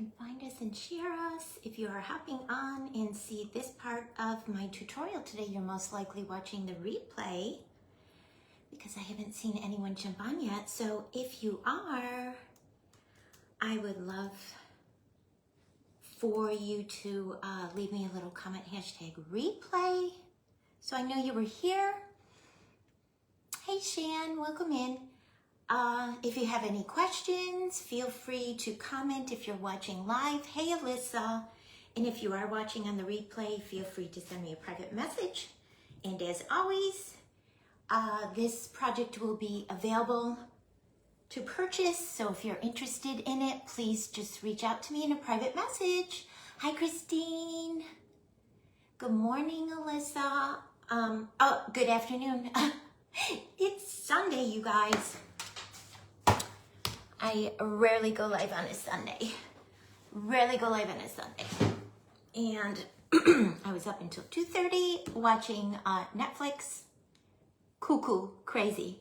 can find us and share us. If you are hopping on and see this part of my tutorial today, you're most likely watching the replay because I haven't seen anyone jump on yet. So if you are, I would love for you to leave me a little comment, #replay, so I know you were here. Hey Shan, welcome in. If you have any questions, feel free to comment if you're watching live. Hey Alyssa, and if you are watching on the replay, feel free to send me a private message. And as always, this project will be available to purchase, so if you're interested in it, please just reach out to me in a private message. Hi Christine. Good morning, Alyssa. Oh, good afternoon. It's Sunday, you guys. I rarely go live on a Sunday. And I was up until 2:30 watching Netflix. Cuckoo crazy.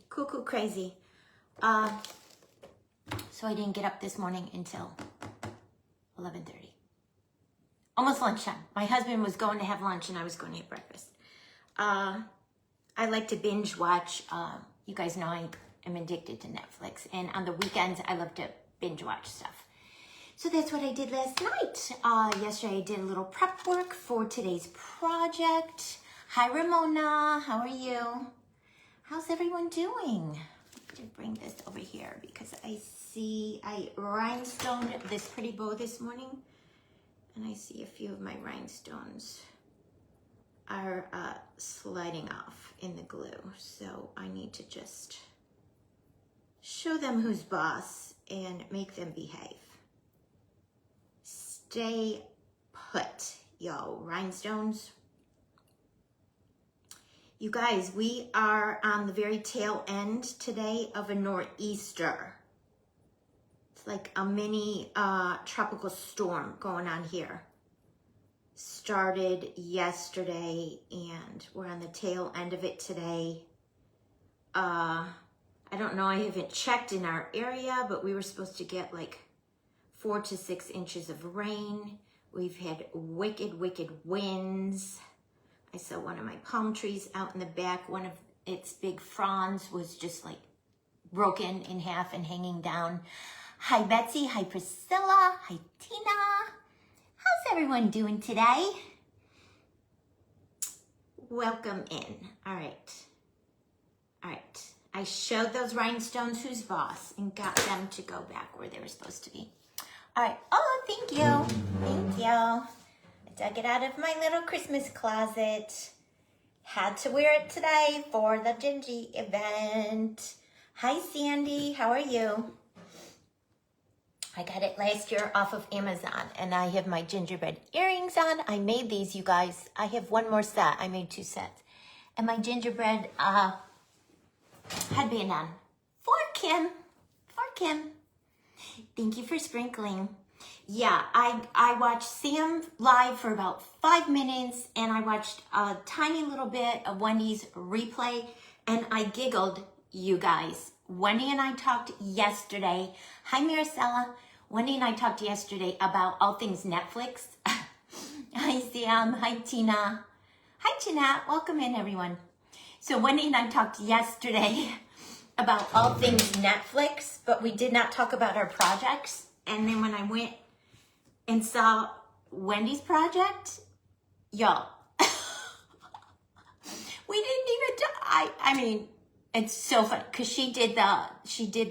So I didn't get up this morning until 11:30. Almost lunchtime. My husband was going to have lunch and I was going to have breakfast. I like to binge watch. You guys know I am addicted to Netflix, and on the weekends I love to binge watch stuff. So that's what I did last night. Yesterday I did a little prep work for today's project. Hi Ramona, how are you? How's everyone doing? To bring this over here because I see I rhinestoned this pretty bow this morning, and I see a few of my rhinestones are sliding off in the glue, so I need to just show them who's boss and make them behave. Stay put, yo, rhinestones. You guys, we are on the very tail end today of a nor'easter. It's like a mini tropical storm going on here. Started yesterday and we're on the tail end of it today. I don't know, I haven't checked in our area, but we were supposed to get like 4 to 6 inches of rain. We've had wicked winds. I saw one of my palm trees out in the back. One of its big fronds was just like broken in half and hanging down. Hi Betsy, hi Priscilla, hi Tina. How's everyone doing today? Welcome in. All right. I showed those rhinestones who's boss and got them to go back where they were supposed to be. All right. Oh, thank you. I dug it out of my little Christmas closet. Had to wear it today for the Gingy event. Hi, Sandy. How are you? I got it last year off of Amazon, and I have my gingerbread earrings on. I made these, you guys. I have one more set. I made 2 sets. And my gingerbread headband on. For Kim. Thank you for sprinkling. Yeah, I watched Sam live for about 5 minutes, and I watched a tiny little bit of Wendy's replay, and I giggled, you guys. Wendy and I talked yesterday. Hi, Maricela. Wendy and I talked yesterday about all things Netflix. Hi, Sam. Hi, Tina. Hi, Jeanette. Welcome in, everyone. So Wendy and I talked yesterday about all things Netflix, but we did not talk about our projects. And then when I went and saw Wendy's project, y'all, we didn't even I mean, it's so funny because she did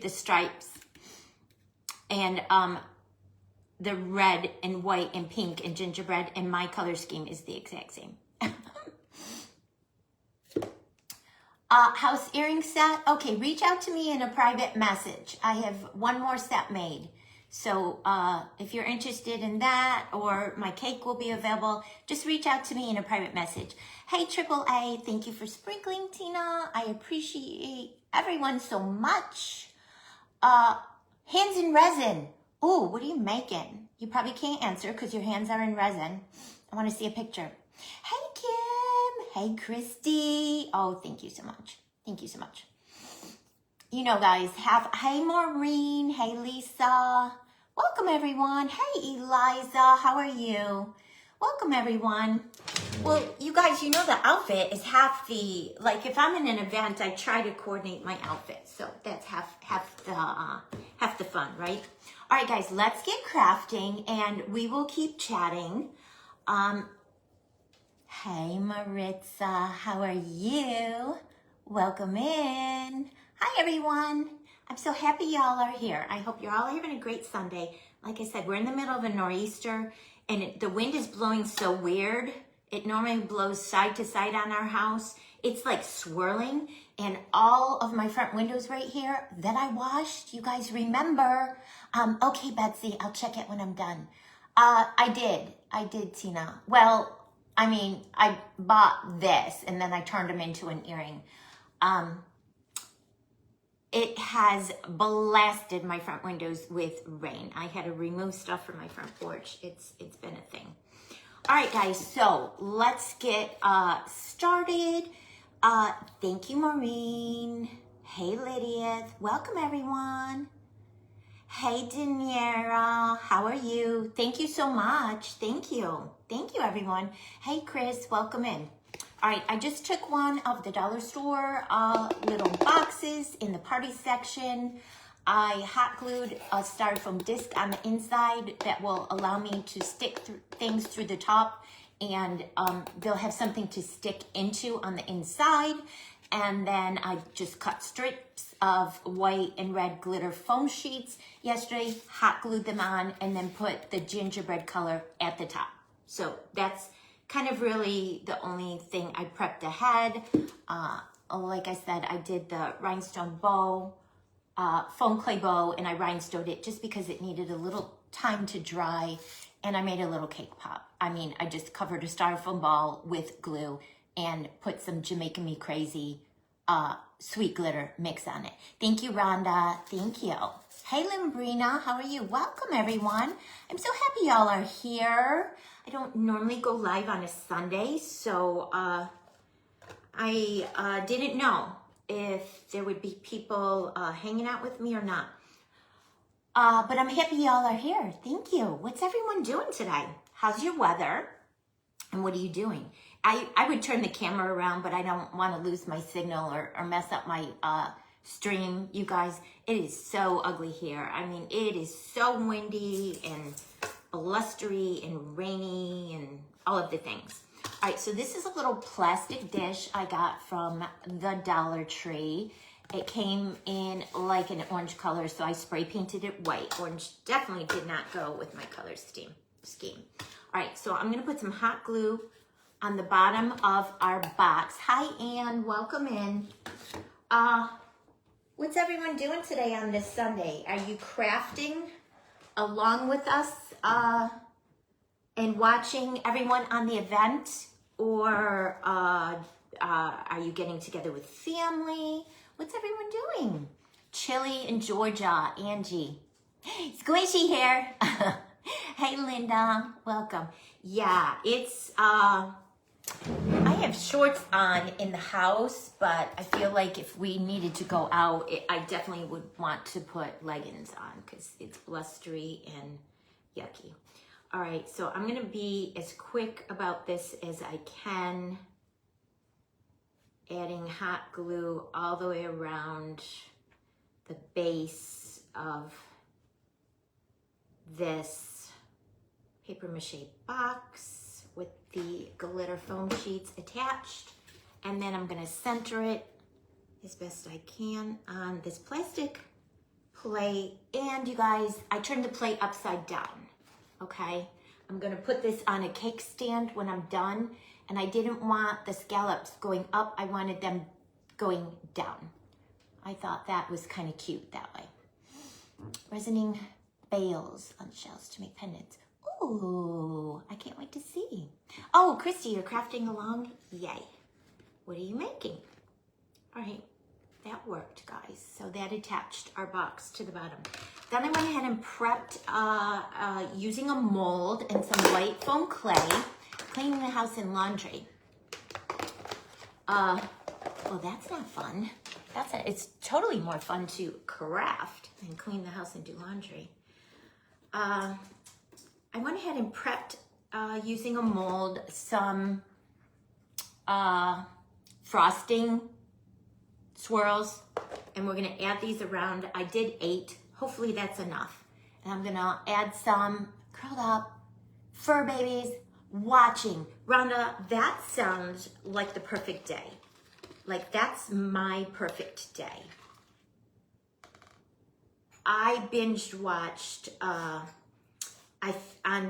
the stripes and the red and white and pink and gingerbread, and my color scheme is the exact same. House earring set. Okay, reach out to me in a private message. I have one more set made. So if you're interested in that, or my cake will be available, just reach out to me in a private message. Hey, AAA, thank you for sprinkling, Tina. I appreciate everyone so much. Hands in resin. Oh, what are you making? You probably can't answer because your hands are in resin. I want to see a picture. Hey, Kim. Hey, Christy. Oh, thank you so much. You know, guys, hey, Maureen. Hey, Lisa. Welcome everyone. Hey Eliza, how are you? Welcome everyone. Well, you guys, you know the outfit is half the, like if I'm in an event, I try to coordinate my outfit. So that's half the fun, right? All right, guys, let's get crafting and we will keep chatting. Hey Maritza, how are you? Welcome in. Hi everyone. I'm so happy y'all are here. I hope you're all having a great Sunday. Like I said, we're in the middle of a nor'easter and the wind is blowing so weird. It normally blows side to side on our house. It's like swirling and all of my front windows right here that I washed, you guys remember. Okay, Betsy, I'll check it when I'm done. I did, Tina. Well, I mean, I bought this and then I turned them into an earring. It has blasted my front windows with rain. I had to remove stuff from my front porch. It's been a thing. All right, guys, so let's get started. Thank you, Maureen. Hey, Lydia. Welcome, everyone. Hey, Daniera. How are you? Thank you so much. Thank you. Thank you, everyone. Hey, Chris. Welcome in. All right, I just took one of the dollar store little boxes in the party section. I hot glued a styrofoam disc on the inside that will allow me to stick things through the top, and they'll have something to stick into on the inside. And then I just cut strips of white and red glitter foam sheets yesterday, hot glued them on, and then put the gingerbread color at the top. So that's kind of really the only thing I prepped ahead. Like I said, I did the rhinestone bow, foam clay bow, and I rhinestoned it just because it needed a little time to dry, and I made a little cake pop. I mean, I just covered a styrofoam ball with glue and put some Jamaican Me Crazy sweet glitter mix on it. Thank you, Rhonda. Thank you. Hey, Limbrina, how are you? Welcome, everyone. I'm so happy y'all are here. I don't normally go live on a Sunday, so I didn't know if there would be people hanging out with me or not. But I'm happy y'all are here. Thank you. What's everyone doing today? How's your weather? And what are you doing? I would turn the camera around, but I don't want to lose my signal or mess up my stream. You guys, it is so ugly here. I mean, it is so windy and blustery and rainy and all of the things. All right, so this is a little plastic dish I got from the Dollar Tree. It came in like an orange color, so I spray painted it white. Orange definitely did not go with my color scheme. All right, so I'm gonna put some hot glue on the bottom of our box. Hi, Ann, welcome in. What's everyone doing today on this Sunday? Are you crafting along with us and watching everyone on the event? Or are you getting together with family? What's everyone doing? Chili in Georgia, Angie. Squishy here. Hey, Linda, welcome. Yeah, it's, I have shorts on in the house, but I feel like if we needed to go out, I definitely would want to put leggings on because it's blustery and yucky. All right, so I'm gonna be as quick about this as I can, adding hot glue all the way around the base of this paper mache box with the glitter foam sheets attached. And then I'm gonna center it as best I can on this plastic plate. And you guys, I turned the plate upside down, okay? I'm gonna put this on a cake stand when I'm done, and I didn't want the scallops going up, I wanted them going down. I thought that was kind of cute that way. Resining bales on shells to make pendants. Ooh, I can't wait to see. Oh, Christy, you're crafting along? Yay. What are you making? All right, that worked, guys. So that attached our box to the bottom. Then I went ahead and prepped using a mold and some white foam clay, cleaning the house and laundry. Well, that's not fun. It's totally more fun to craft than clean the house and do laundry. I went ahead and prepped using a mold some frosting swirls, and we're gonna add these around. I did 8, hopefully that's enough. And I'm gonna add some curled up fur babies watching. Rhonda, that sounds like the perfect day. Like that's my perfect day. I binge watched, on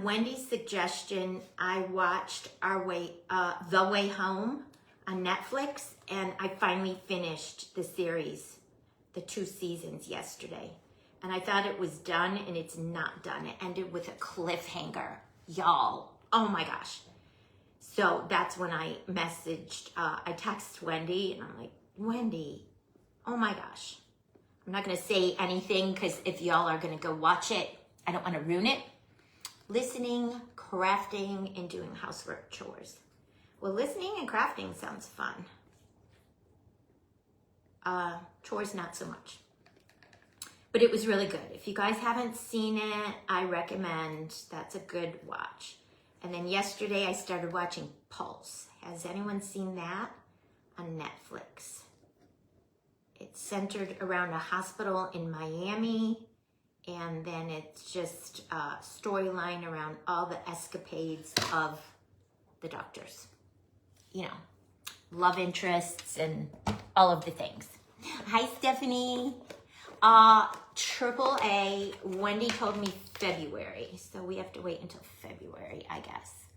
Wendy's suggestion, I watched The Way Home on Netflix, and I finally finished the series, the 2 seasons yesterday. And I thought it was done, and it's not done. It ended with a cliffhanger, y'all. Oh my gosh. So that's when I messaged, I texted Wendy, and I'm like, Wendy, oh my gosh. I'm not gonna say anything, because if y'all are gonna go watch it, I don't wanna ruin it. Listening, crafting, and doing housework chores. Well, listening and crafting sounds fun. Chores, not so much. But it was really good. If you guys haven't seen it, I recommend. That's a good watch. And then yesterday I started watching Pulse. Has anyone seen that? On Netflix. It's centered around a hospital in Miami. And then it's just a storyline around all the escapades of the doctors. You know, love interests and all of the things. Hi, Stephanie. AAA, Wendy told me February, so we have to wait until February, I guess.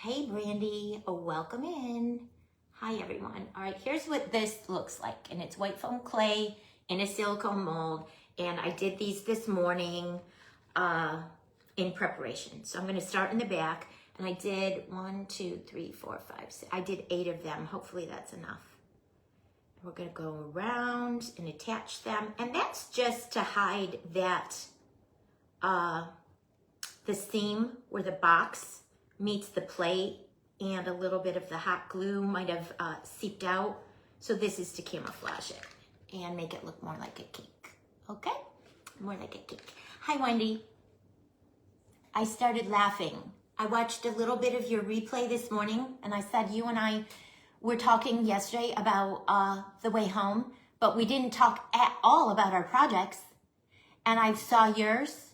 Hey, Brandy, welcome in. Hi, everyone. All right, here's what this looks like, and it's white foam clay in a silicone mold, and I did these this morning in preparation. So I'm gonna start in the back, and I did 1, 2, 3, 4, 5, 6. I did 8 of them. Hopefully that's enough. We're gonna go around and attach them. And that's just to hide that, the seam where the box meets the plate, and a little bit of the hot glue might have seeped out. So this is to camouflage it and make it look more like a cake, okay? More like a cake. Hi, Wendy. I started laughing. I watched a little bit of your replay this morning, and I said you and I were talking yesterday about The Way Home, but we didn't talk at all about our projects. And I saw yours,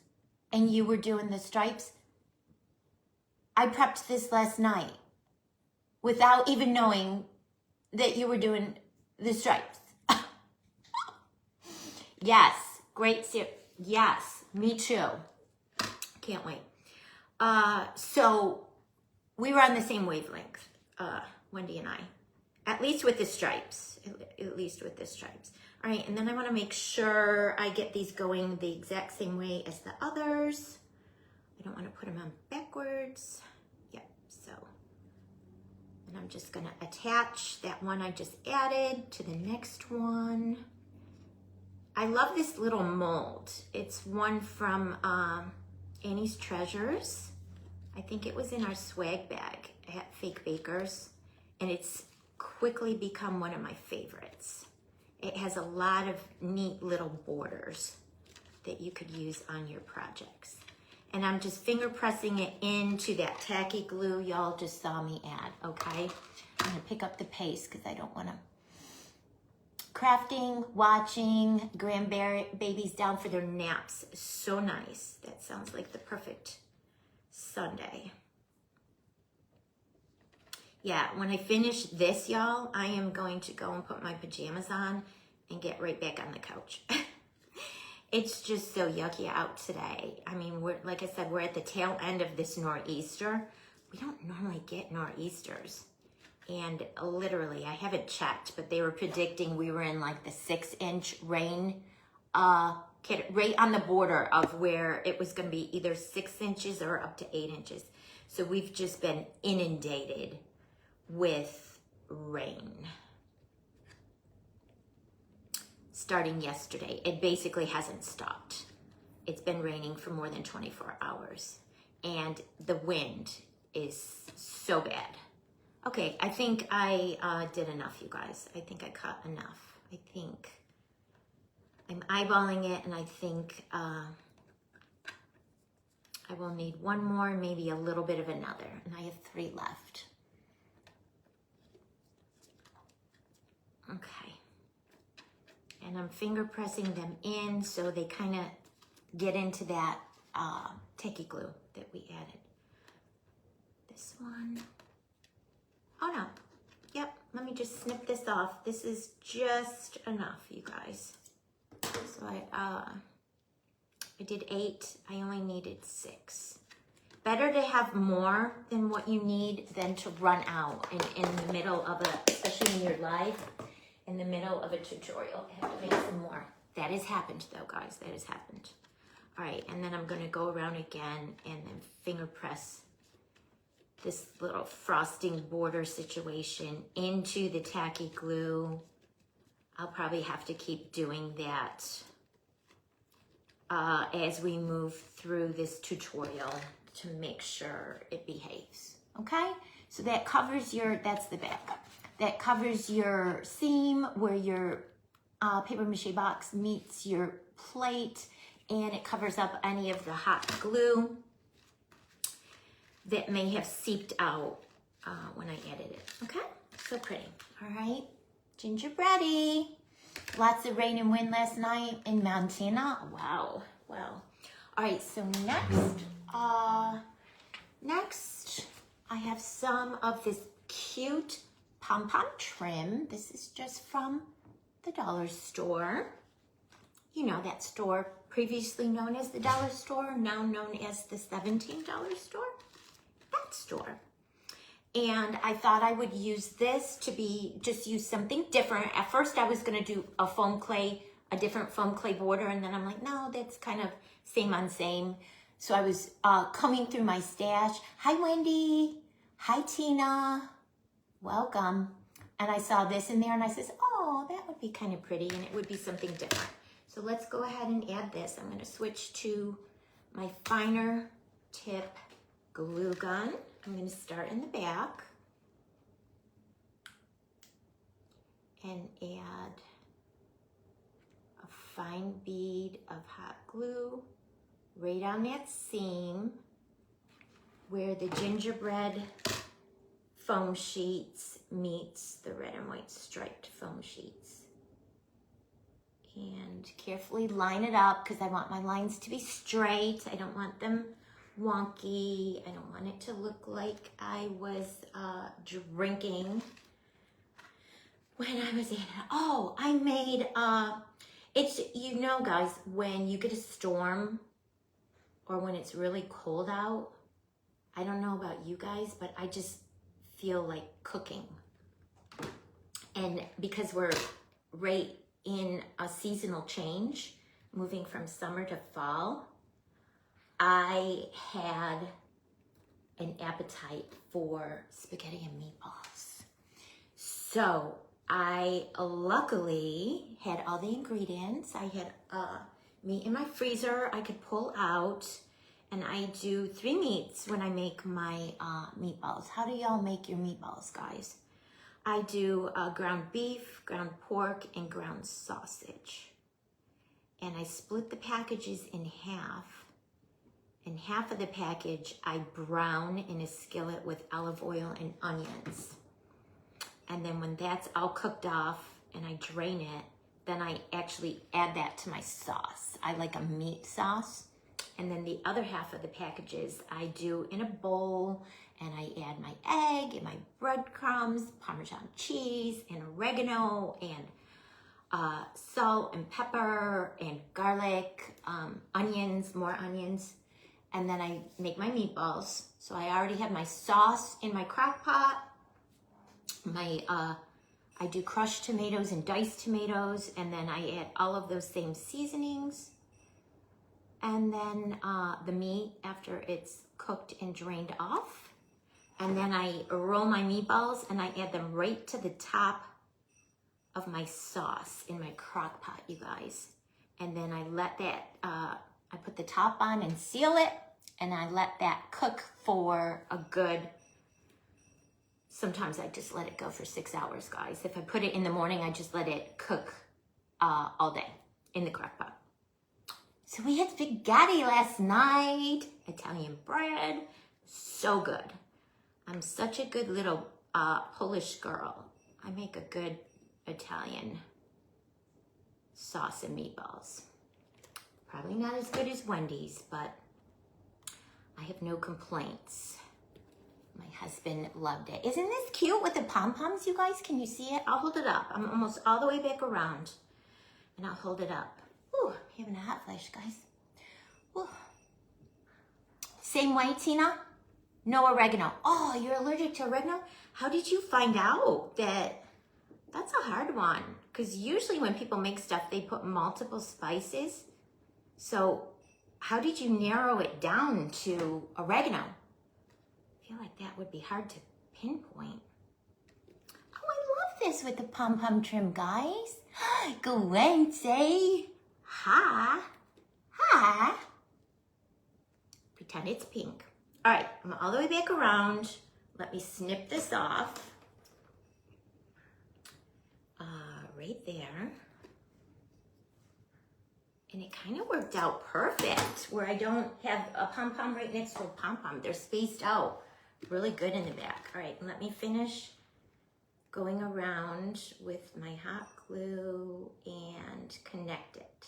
and you were doing the stripes. I prepped this last night without even knowing that you were doing the stripes. Yes, great. Yes, me too. Can't wait. So we were on the same wavelength, Wendy and I. At least with the stripes. At least with the stripes. All right, and then I want to make sure I get these going the exact same way as the others. I don't want to put them on backwards. Yep, so. And I'm just going to attach that one I just added to the next one. I love this little mold. It's one from Annie's Treasures. I think it was in our swag bag at Fake Bakers. And it's quickly become one of my favorites. It has a lot of neat little borders that you could use on your projects. And I'm just finger pressing it into that tacky glue y'all just saw me add, okay? I'm gonna pick up the pace because I don't wanna. Crafting, watching, grandbabies down for their naps. So nice. That sounds like the perfect Sunday. Yeah, when I finish this, y'all, I am going to go and put my pajamas on and get right back on the couch. It's just so yucky out today. I mean, like I said, we're at the tail end of this nor'easter. We don't normally get nor'easters. And literally, I haven't checked, but they were predicting we were in like the 6-inch rain, right on the border of where it was going to be either 6 inches or up to 8 inches. So we've just been inundated with rain. Starting yesterday, it basically hasn't stopped. It's been raining for more than 24 hours. And the wind is so bad. Okay, I think I did enough, you guys. I think I cut enough. I think I'm eyeballing it, and I think I will need one more, maybe a little bit of another, and I have 3 left. Okay. And I'm finger pressing them in so they kind of get into that tacky glue that we added. This one. Oh no. Yep, let me just snip this off. This is just enough, you guys. So I did 8. I only needed 6. Better to have more than what you need than to run out in the middle of especially when you're live, in the middle of a tutorial. I have to make some more. That has happened though, guys. That has happened. All right, and then I'm gonna go around again and then finger press this little frosting border situation into the tacky glue. I'll probably have to keep doing that as we move through this tutorial to make sure it behaves, okay? So that covers that's the back. That covers your seam where your paper mache box meets your plate, and it covers up any of the hot glue that may have seeped out when I added it, okay? So pretty, all right? Gingerbready. Lots of rain and wind last night in Montana. Wow, wow. All right, so next I have some of this cute pom-pom trim. This is just from the dollar store. You know, that store previously known as the dollar store, now known as the $17 store. That store. And I thought I would use this to just use something different. At first I was gonna do a different foam clay border, and then I'm like, no, that's kind of same on same. So I was combing through my stash. Hi, Wendy. Hi, Tina. Welcome. And I saw this in there and I says, oh, that would be kind of pretty, and it would be something different. So let's go ahead and add this. I'm gonna switch to my finer tip glue gun. I'm going to start in the back and add a fine bead of hot glue right on that seam where the gingerbread foam sheets meets the red and white striped foam sheets. And carefully line it up because I want my lines to be straight. I don't want them wonky. I don't want it to look like I was drinking when I was in it. Oh, I made, it's, you know, guys, when you get a storm or when it's really cold out, I don't know about you guys, but I just feel like cooking. And because we're right in a seasonal change, moving from summer to fall, I had an appetite for spaghetti and meatballs. So I luckily had all the ingredients. I had meat in my freezer I could pull out, and I do 3 meats when I make my meatballs. How do y'all make your meatballs, guys? I do ground beef, ground pork, and ground sausage. And I split the packages in half. And half of the package I brown in a skillet with olive oil and onions. And then when that's all cooked off and I drain it, then I actually add that to my sauce. I like a meat sauce. And then the other half of the packages I do in a bowl, and I add my egg and my breadcrumbs, Parmesan cheese and oregano and salt and pepper and garlic, onions, more onions. And then I make my meatballs. So I already have my sauce in my crock pot. I do crushed tomatoes and diced tomatoes, and then I add all of those same seasonings. And then the meat after it's cooked and drained off. And then I roll my meatballs and I add them right to the top of my sauce in my crock pot, you guys. And then I let that, I put the top on and seal it, and I let that cook for a good, sometimes I just let it go for 6 hours, guys. If I put it in the morning, I just let it cook all day in the crock pot. So we had spaghetti last night, Italian bread, so good. I'm such a good little Polish girl. I make a good Italian sauce and meatballs. Probably not as good as Wendy's, but I have no complaints. My husband loved it. Isn't this cute with the pom-poms, you guys? Can you see it? I'll hold it up. I'm almost all the way back around, and I'll hold it up. Ooh, having a hot flash, guys. Ooh. Same way, Tina? No oregano. Oh, you're allergic to oregano? How did you find out that? That's a hard one, because usually when people make stuff, they put multiple spices. So how did you narrow it down to oregano? I feel like that would be hard to pinpoint. Oh, I love this with the pom-pom trim, guys. Gwen, ha, ha. Pretend it's pink. All right, I'm all the way back around. Let me snip this off. Right there. And it kind of worked out perfect where I don't have a pom-pom right next to a pom-pom. They're spaced out really good in the back. All right, let me finish going around with my hot glue and connect it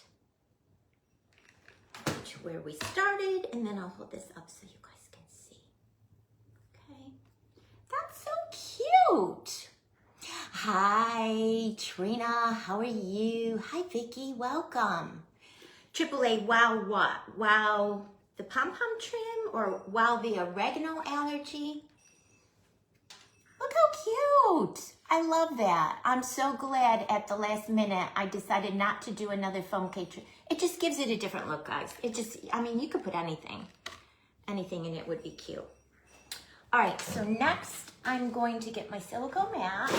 to where we started, and then I'll hold this up so you guys can see. Okay, that's so cute. Hi, Trina, how are you? Hi, Vicky, welcome. AAA, wow, what? Wow, the pom-pom trim, or wow, the oregano allergy? Look how cute. I love that. I'm so glad at the last minute I decided not to do another foam cake trim. It just gives it a different look, guys. It just, I mean, you could put anything and it would be cute. All right, so next I'm going to get my silicone mat,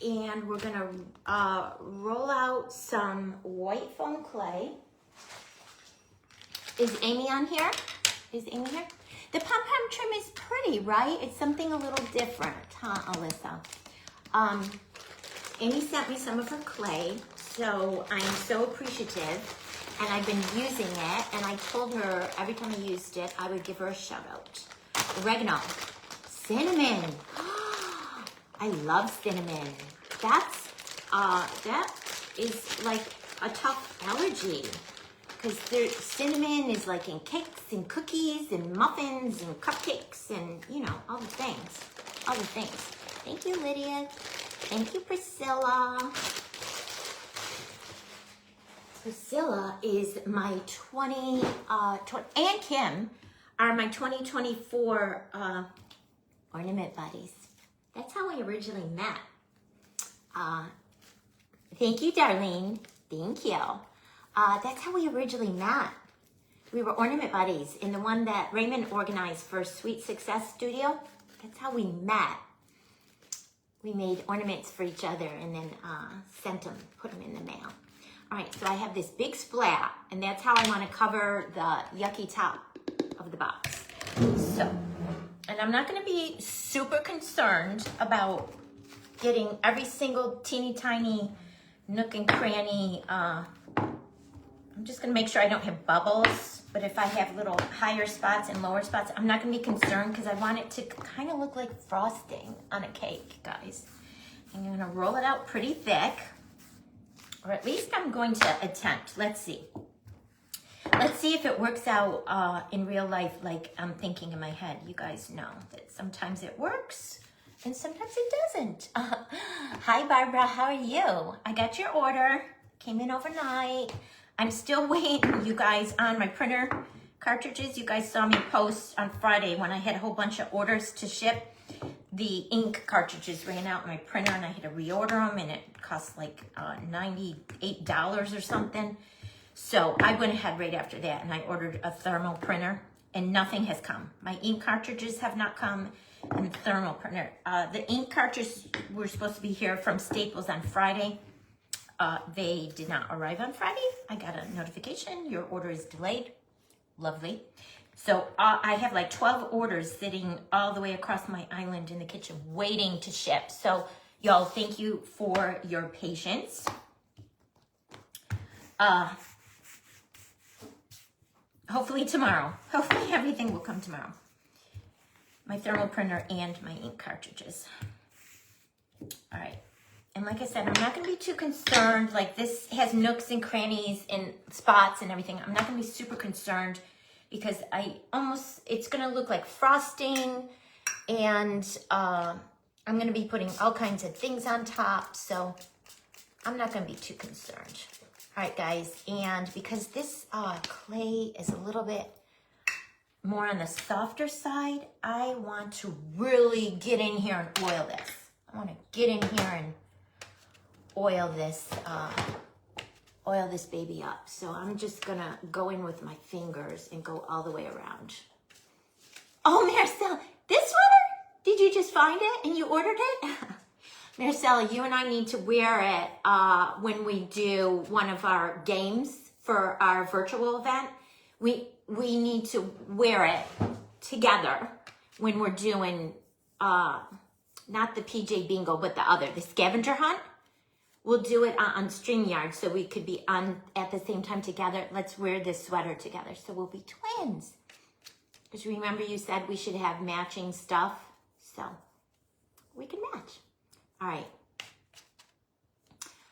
and we're gonna roll out some white foam clay. Is Amy on here? Is Amy here? The pom-pom trim is pretty, right? It's something a little different, huh, Alyssa? Amy sent me some of her clay, so I'm so appreciative, and I've been using it, and I told her every time I used it, I would give her a shout out. Oregano, cinnamon. I love cinnamon. That is like a tough allergy, because cinnamon is like in cakes and cookies and muffins and cupcakes and, you know, all the things. Thank you, Lydia. Thank you, Priscilla. Priscilla is my and Kim are my 2024 ornament buddies. That's how we originally met. Thank you, Darlene. Thank you. That's how we originally met. We were ornament buddies in the one that Raymond organized for Sweet Success Studio. That's how we met. We made ornaments for each other and then sent them, put them in the mail. All right, so I have this big splat, and that's how I want to cover the yucky top of the box. So, and I'm not going to be super concerned about getting every single teeny tiny nook and cranny. I'm just going to make sure I don't have bubbles, but if I have little higher spots and lower spots, I'm not going to be concerned, because I want it to kind of look like frosting on a cake, guys. I'm going to roll it out pretty thick, or at least I'm going to attempt. Let's see. Let's see if it works out in real life like I'm thinking in my head. You guys know that sometimes it works and sometimes it doesn't. Hi, Barbara. How are you? I got your order. Came in overnight. I'm still waiting, you guys, on my printer cartridges. You guys saw me post on Friday when I had a whole bunch of orders to ship. The ink cartridges ran out in my printer, and I had to reorder them, and it cost like $98 or something. So I went ahead right after that, and I ordered a thermal printer, and nothing has come. My ink cartridges have not come, and the thermal printer. The ink cartridges were supposed to be here from Staples on Friday. They did not arrive on Friday. I got a notification. Your order is delayed. Lovely. So I have like 12 orders sitting all the way across my island in the kitchen waiting to ship. So y'all, thank you for your patience. hopefully tomorrow. Hopefully everything will come tomorrow. My thermal printer and my ink cartridges. All right. And like I said, I'm not going to be too concerned. Like this has nooks and crannies and spots and everything. I'm not going to be super concerned because it's going to look like frosting, and I'm going to be putting all kinds of things on top. So I'm not going to be too concerned. All right, guys. And because this clay is a little bit more on the softer side, I want to really get in here and oil this. I want to get in here and oil this baby up. So I'm just gonna go in with my fingers and go all the way around. Oh, Marcel, this sweater? Did you just find it and you ordered it? Marcella, you and I need to wear it when we do one of our games for our virtual event. We need to wear it together when we're doing, not the PJ Bingo, but the scavenger hunt. We'll do it on StreamYard so we could be on at the same time together. Let's wear this sweater together so we'll be twins. Because remember you said we should have matching stuff, so we can match. All right.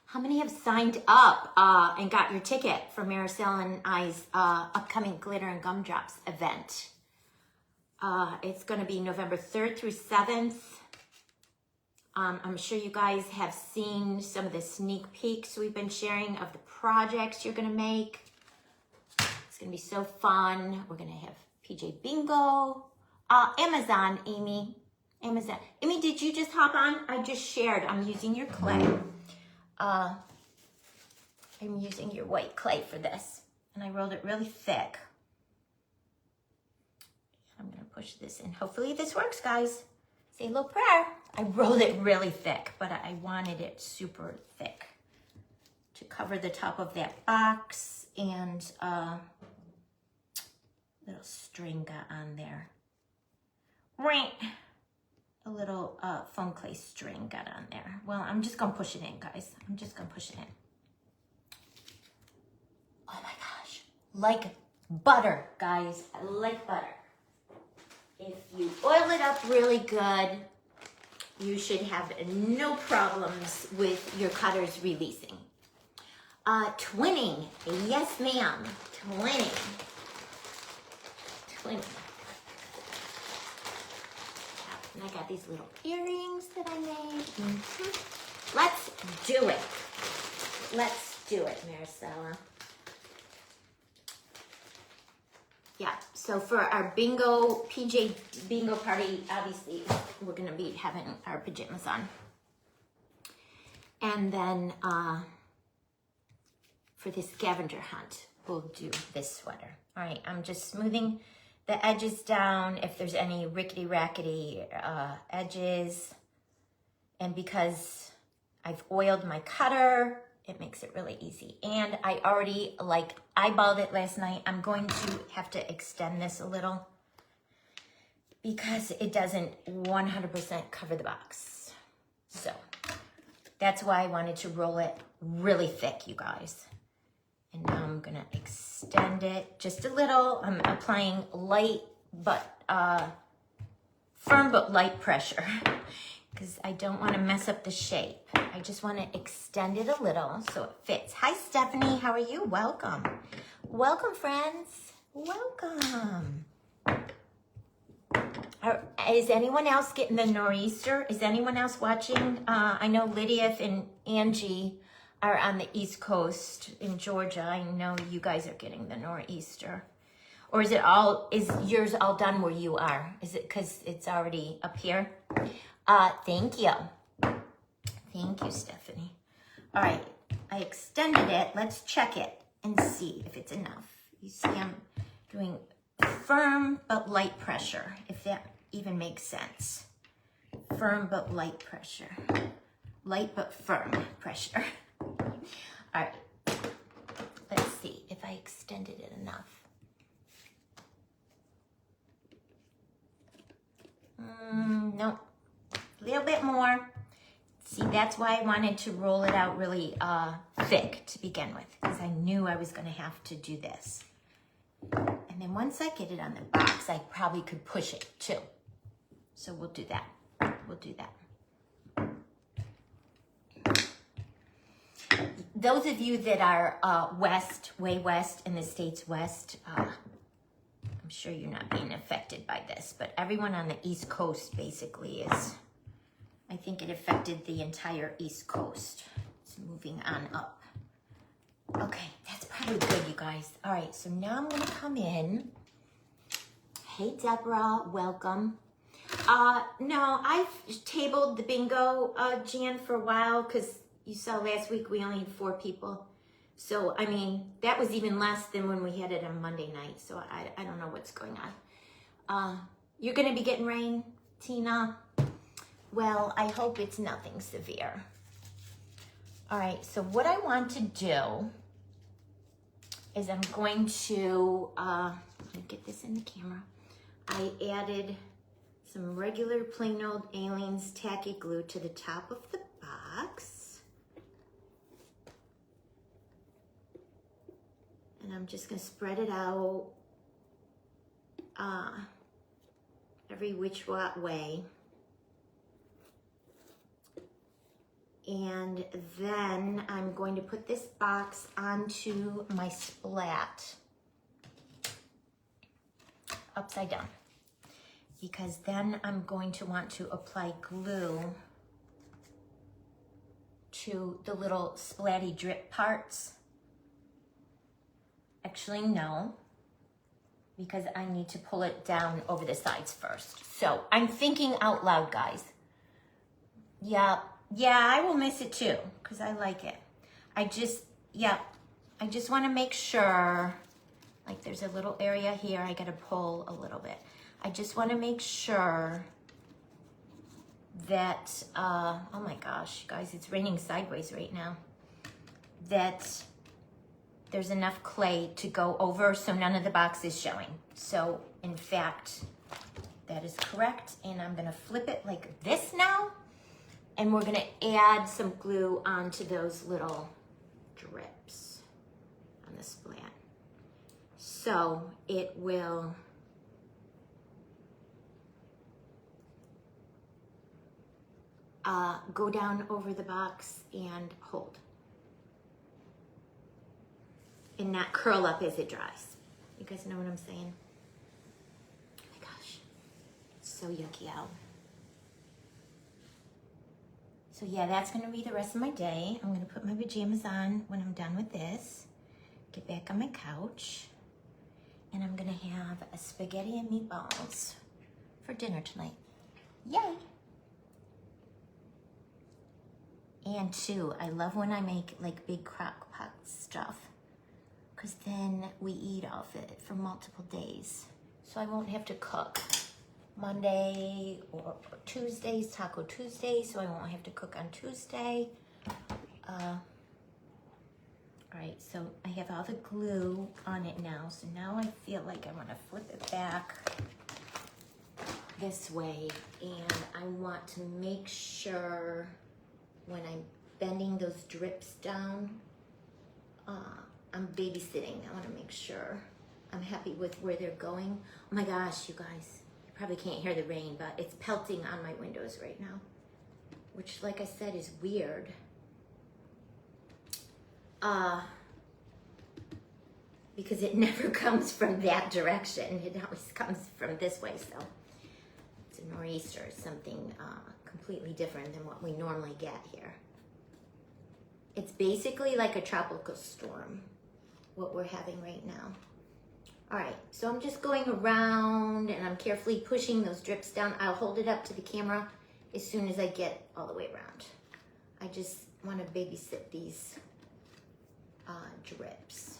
How many have signed up and got your ticket for Maricel and I's upcoming Glitter and Gumdrops event? It's going to be November 3rd through 7th. I'm sure you guys have seen some of the sneak peeks we've been sharing of the projects you're going to make. It's going to be so fun. We're going to have PJ Bingo. Amazon, Amy. Amazon. Amy, did you just hop on? I just shared. I'm using your clay. I'm using your white clay for this. And I rolled it really thick. I'm going to push this in. Hopefully this works, guys. Say a little prayer. I rolled it really thick, but I wanted it super thick to cover the top of that box, and little string got on there. Right. A little foam clay string got on there. Well, I'm just going to push it in, guys. I'm just going to push it in. Oh my gosh. Like butter, guys. Like butter. If you oil it up really good, you should have no problems with your cutters releasing. Twinning. Yes, ma'am. Twinning. Twinning. And I got these little earrings that I made. Let's do it. Let's do it, Maricela. Yeah, so for our bingo, PJ bingo party, obviously, we're going to be having our pajamas on. And then for the scavenger hunt, we'll do this sweater. All right, I'm just smoothing the edges down if there's any rickety-rackety edges. And because I've oiled my cutter, it makes it really easy. And I already eyeballed it last night. I'm going to have to extend this a little because it doesn't 100% cover the box. So that's why I wanted to roll it really thick, you guys. And now I'm gonna extend it just a little. I'm applying light but firm but light pressure because I don't want to mess up the shape. I just want to extend it a little so it fits. Hi, Stephanie. How are you? Welcome. Welcome, friends. Welcome. Is anyone else getting the nor'easter? Is anyone else watching? I know Lydia and Angie are on the East Coast in Georgia. I know you guys are getting the nor'easter. Or is yours all done where you are? Is it because it's already up here? Thank you. Thank you, Stephanie. All right, I extended it. Let's check it and see if it's enough. You see I'm doing firm but light pressure, if that even makes sense. Firm but light pressure. Light but firm pressure. All right, let's see if I extended it enough. Nope, a little bit more. See, that's why I wanted to roll it out really thick to begin with, because I knew I was going to have to do this. And And then once I get it on the box, I probably could push it too. So we'll do that. We'll do that. Those of you that are way west in the States West, I'm sure you're not being affected by this, but everyone on the East Coast basically is. I think it affected the entire East Coast. It's moving on up. Okay, that's probably good, you guys. All right, so now I'm gonna come in. Hey, Deborah, welcome. No, I've tabled the bingo, Jan, for a while, because you saw last week we only had 4 people. So, I mean, that was even less than when we had it on Monday night. So I don't know what's going on. You're going to be getting rain, Tina? Well, I hope it's nothing severe. All right, so what I want to do is I'm going to, let me get this in the camera. I added some regular plain old Aliens tacky glue to the top of the box. And I'm just gonna spread it out every which way. And then I'm going to put this box onto my splat upside down, because then I'm going to want to apply glue to the little splatty drip parts. Actually, no, because I need to pull it down over the sides first. So I'm thinking out loud, guys. Yeah, I will miss it too, because I like it. I just want to make sure, like there's a little area here I got to pull a little bit. I just want to make sure that, oh my gosh, guys, it's raining sideways right now, that there's enough clay to go over so none of the box is showing. So in fact, that is correct. And I'm gonna flip it like this now. And we're gonna add some glue onto those little drips on the splat. So it will go down over the box and hold. And not curl up as it dries. You guys know what I'm saying? Oh my gosh, it's so yucky out. So yeah, that's gonna be the rest of my day. I'm gonna put my pajamas on when I'm done with this, get back on my couch, and I'm gonna have a spaghetti and meatballs for dinner tonight. Yay! And too, I love when I make like big crock pot stuff, because then we eat off it for multiple days. So I won't have to cook Monday or Tuesdays, Taco Tuesday, so I won't have to cook on Tuesday. All right, so I have all the glue on it now. So now I feel like I want to flip it back this way, and I want to make sure when I'm bending those drips down, I'm babysitting. I want to make sure I'm happy with where they're going. Oh my gosh, you guys, you probably can't hear the rain, but it's pelting on my windows right now, which, like I said, is weird. Because it never comes from that direction. It always comes from this way, so it's a nor'easter, something completely different than what we normally get here. It's basically like a tropical storm, what we're having right now. All right, so I'm just going around and I'm carefully pushing those drips down. I'll hold it up to the camera as soon as I get all the way around. I just want to babysit these drips.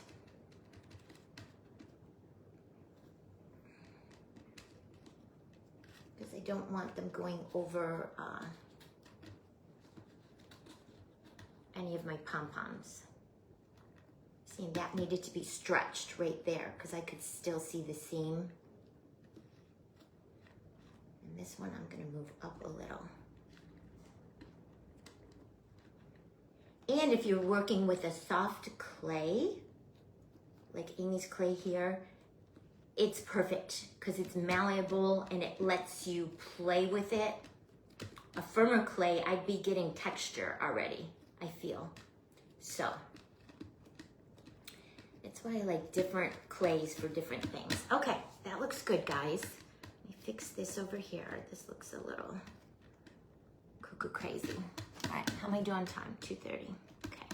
Because I don't want them going over any of my pom-poms. See, that needed to be stretched right there because I could still see the seam. And this one I'm going to move up a little. And if you're working with a soft clay, like Amy's clay here, it's perfect because it's malleable and it lets you play with it. A firmer clay, I'd be getting texture already, I feel. So that's why I like different clays for different things. Okay, that looks good, guys. Let me fix this over here. This looks a little cuckoo crazy. All right, how am I doing on time? 2:30. Okay.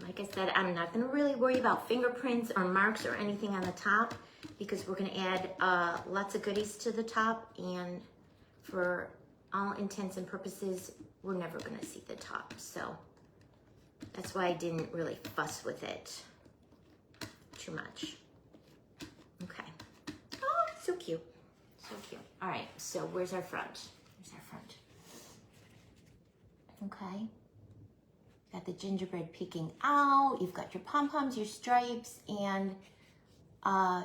Like I said, I'm not gonna really worry about fingerprints or marks or anything on the top because we're gonna add lots of goodies to the top, and for all intents and purposes, we're never gonna see the top. So that's why I didn't really fuss with it too much. Okay. Oh, so cute. So cute. All right, so where's our front? Where's our front? Okay. Got the gingerbread peeking out. You've got your pom-poms, your stripes, and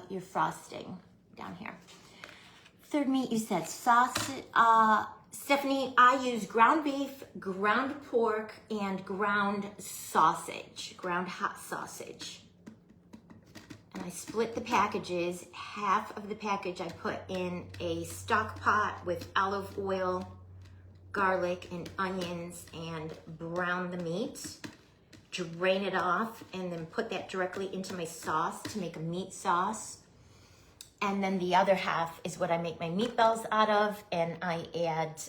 your frosting down here. Third meat, you said sausage. Stephanie, I use ground beef, ground pork, and ground sausage, ground hot sausage. And I split the packages. Half of the package I put in a stock pot with olive oil, garlic, and onions, and brown the meat. Drain it off, and then put that directly into my sauce to make a meat sauce. And then the other half is what I make my meatballs out of, and I add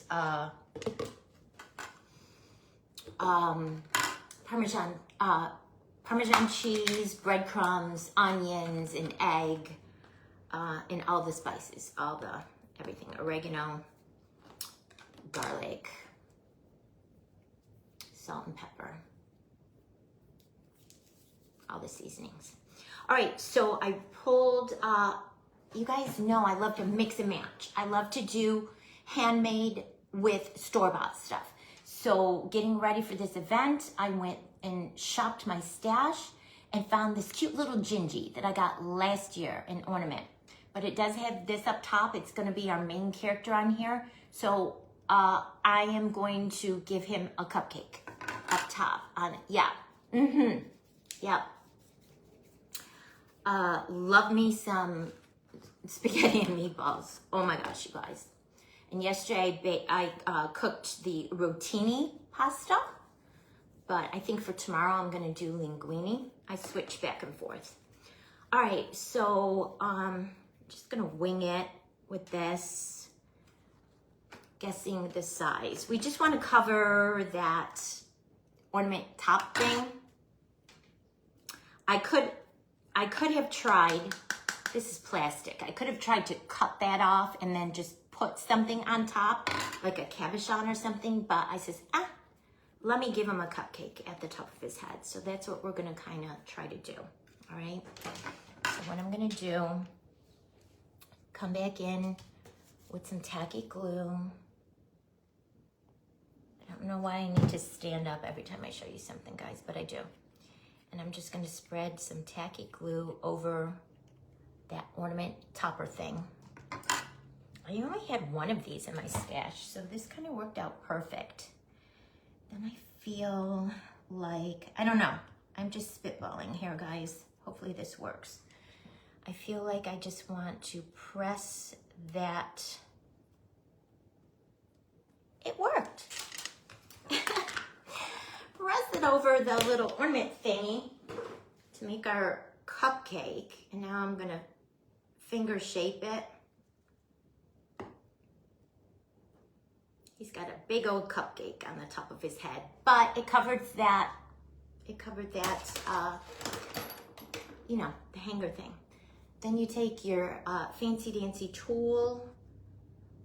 Parmesan cheese, breadcrumbs, onions, and egg, and all the spices, everything, oregano, garlic, salt and pepper, all the seasonings. All right, so I pulled, you guys know I love to mix and match. I love to do handmade with store-bought stuff. So getting ready for this event, I went and shopped my stash and found this cute little gingy that I got last year, an ornament. But it does have this up top. It's gonna be our main character on here. So I am going to give him a cupcake up top on it. Yeah, yep. Love me some spaghetti and meatballs. Oh my gosh, you guys. And yesterday I cooked the rotini pasta, but I think for tomorrow I'm gonna do linguine. I switch back and forth. All right, so just gonna wing it with this, guessing the size. We just wanna cover that ornament top thing. I could have tried, this is plastic. I could have tried to cut that off and then just put something on top, like a cabochon or something, but I says, let me give him a cupcake at the top of his head. So that's what we're gonna kind of try to do, all right? So what I'm gonna do, come back in with some tacky glue. I don't know why I need to stand up every time I show you something, guys, but I do. And I'm just gonna spread some tacky glue over that ornament topper thing. I only had one of these in my stash, so this kind of worked out perfect. Then I feel like, I don't know, I'm just spitballing here, guys. Hopefully this works. I feel like I just want to press that. It worked. Press it over the little ornament thingy to make our cupcake. And now I'm gonna finger shape it. He's got a big old cupcake on the top of his head, but it covered that, you know, the hanger thing. Then you take your fancy dancy tool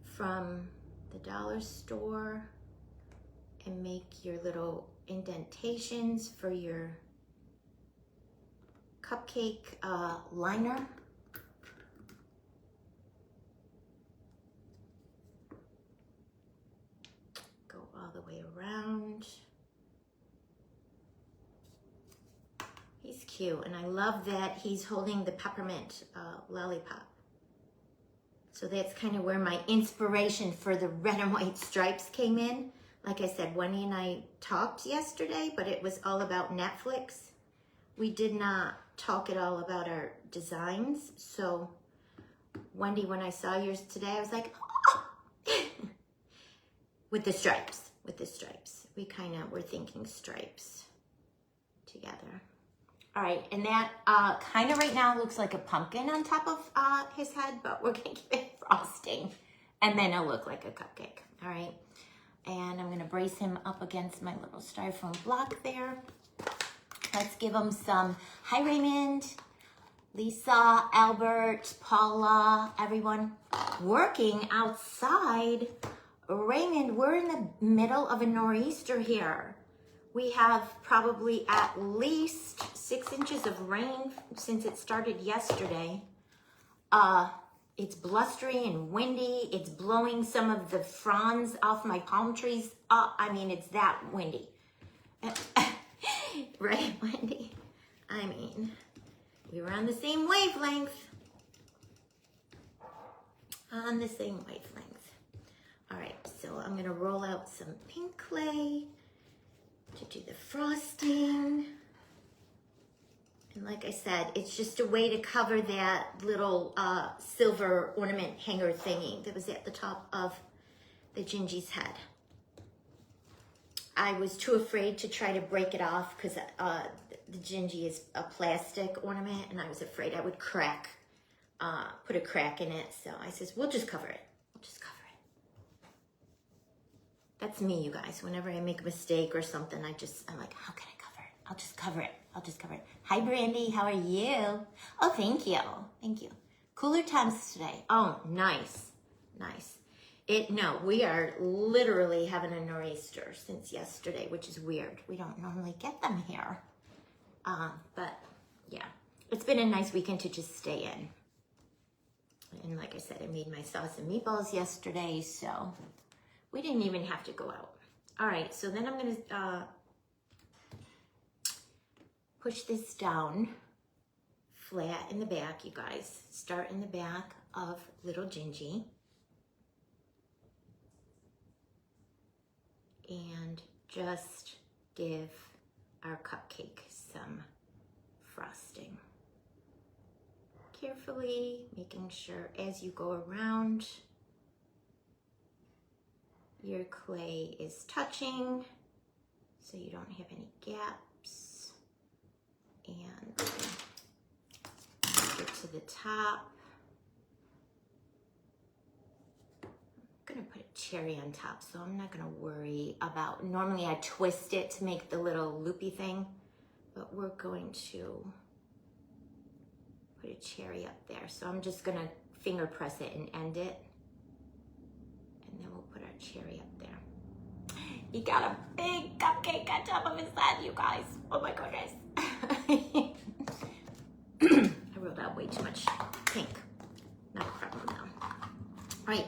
from the dollar store and make your little indentations for your cupcake liner. Go all the way around. He's cute, and I love that he's holding the peppermint lollipop. So that's kind of where my inspiration for the red and white stripes came in. Like I said, Wendy and I talked yesterday, but it was all about Netflix. We did not talk at all about our designs. So Wendy, when I saw yours today, I was like, oh! with the stripes. We kind of were thinking stripes together. All right, and that kind of right now looks like a pumpkin on top of his head, but we're gonna give it frosting, and then it'll look like a cupcake. All right, and I'm gonna brace him up against my little styrofoam block there. Let's give him some, hi Raymond, Lisa, Albert, Paula, everyone working outside. Raymond, we're in the middle of a nor'easter here. We have probably at least 6 inches of rain since it started yesterday. It's blustery and windy. It's blowing some of the fronds off my palm trees up. I mean, it's that windy. Right, Wendy? I mean, we were on the same wavelength. On the same wavelength. All right, so I'm gonna roll out some pink clay to do the frosting. And like I said, it's just a way to cover that little silver ornament hanger thingy that was at the top of the Gingie's head. I was too afraid to try to break it off because the Gingie is a plastic ornament and I was afraid I would crack, put a crack in it. So I says, we'll just cover it. We'll just cover it. That's me, you guys. Whenever I make a mistake or something, I'm like, how can I cover it? I'll just cover it. I'll just cover it. Hi, Brandy. How are you? Oh, thank you. Thank you. Cooler temps today. Oh, nice. Nice. No, we are literally having a nor'easter since yesterday, which is weird. We don't normally get them here. But yeah, it's been a nice weekend to just stay in. And like I said, I made my sauce and meatballs yesterday, so we didn't even have to go out. All right, so then I'm gonna push this down flat in the back, you guys. Start in the back of little Gingie. And just give our cupcake some frosting. Carefully, making sure as you go around, your clay is touching so you don't have any gaps. And get to the top. I'm gonna put a cherry on top, so I'm not gonna worry about, normally I twist it to make the little loopy thing, but we're going to put a cherry up there. So I'm just gonna finger press it and end it. And then we'll put our cherry up there. He got a big cupcake on top of his head, you guys. Oh my goodness. I rolled out way too much pink. Not a problem though. All right.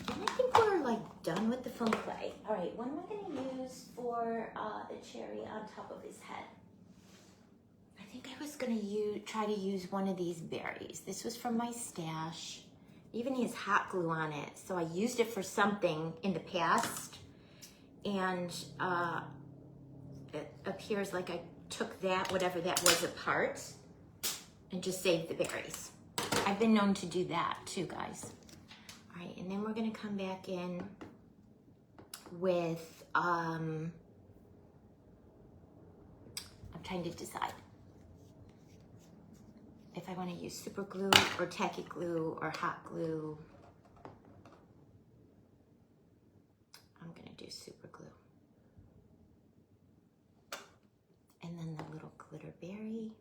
I think we're like done with the foam clay. All right, what am I gonna use for the cherry on top of his head? I think I was gonna try to use one of these berries. This was from my stash. It even has hot glue on it, so I used it for something in the past, and it appears like I took that, whatever that was, apart and just saved the berries. I've been known to do that too, guys. All right, and then we're gonna come back in with, I'm trying to decide if I wanna use super glue or tacky glue or hot glue. I'm gonna do super glue. And then the little glitter berry.